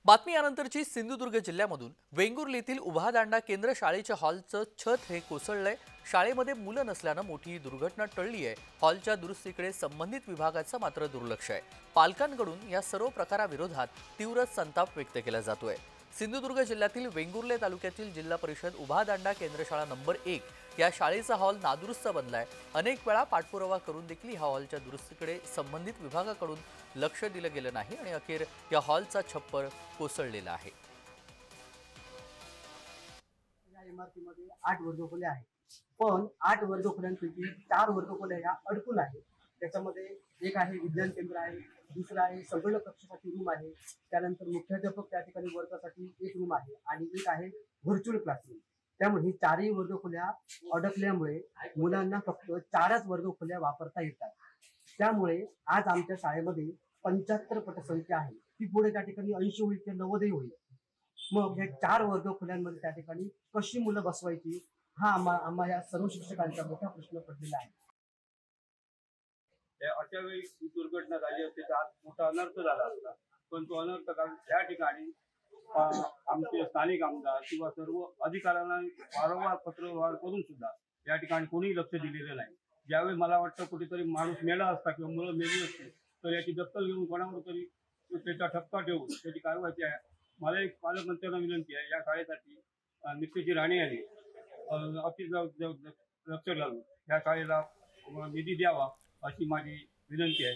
बातमी यानंतरची सिंधुदुर्ग जिल्ह्यामधून वेंगुर्ले येथील उभा दांडा केंद्र शाळेच्या हॉलचं छत हे कोसळलंय। शाळेमध्ये मुलं नसल्यानं मोठी दुर्घटना टळली आहे। हॉलच्या दुरुस्तीकडे संबंधित विभागाचं मात्र दुर्लक्ष आहे। पालकांकडून या सर्व प्रकाराविरोधात तीव्र संताप व्यक्त केला जातोय। सिंधुदुर्ग जिल्ह्यातील वेंगुर्ले तालुक्यातील जिल्हा परिषद उभा दांडा केंद्रशाळा नंबर 1 या शाळेचा हॉल नादुरुस्त बनलाय। अनेक वेळा पाठपुरावा करून देखील या हॉलच्या दुरुस्तीकडे संबंधित विभागाकडून लक्ष दिलं गेलं नाही आणि अखेर या हॉलचा छप्पर कोसळलेला आहे। या इमारतीमध्ये 8 वर्गखोल्या आहेत, पण 8 वर्गखोल्यांपैकी 4 वर्गखोल्या या अडकून आहेत। त्याच्यामध्ये एक आहे विज्ञान केंद्र आहे, दुसरा आहे संगणक कक्षासाठी रूम आहे, त्यानंतर मुख्याध्यापक त्या ठिकाणी वर्गासाठी एक रूम आहे आणि एक आहे व्हर्च्युअल क्लासरूम। त्यामुळे ही चारही वर्गखोल्या अडकल्यामुळे मुलांना फक्त 4च वर्गखोल्या वापरता येतात। त्यामुळे आज आमच्या शाळेमध्ये 75 पटसंख्या आहे, ती पुढे त्या ठिकाणी 80 होईल ते 90 होईल। मग या 4 वर्गखोल्यांमध्ये त्या ठिकाणी कशी मुलं बसवायची हा आम्हा या सर्व शिक्षकांचा मोठा प्रश्न पडलेला आहे। अशा वेळी ही दुर्घटना झाली असते तर आज मोठा अनर्थ झाला असता, पण तो अनर्थ कारण त्या ठिकाणी आमचे स्थानिक आमदार किंवा सर्व अधिकाऱ्यांना वारंवार पत्रव्यवहार करून सुद्धा या ठिकाणी कोणीही लक्ष दिलेलं नाही। ज्यावेळी मला वाटतं कुठेतरी माणूस मेला असता किंवा मुलं मेली असते तर याची दखल घेऊन कोणावर तरी त्याचा ठपका ठेवून त्याची कारवाई आहे। मला एक पालकमंत्र्यांना विनंती आहे, या शाळेसाठी निश्चितची राणी आली अति लक्ष घालून या शाळेला निधी द्यावा अशी माझी विनंती आहे।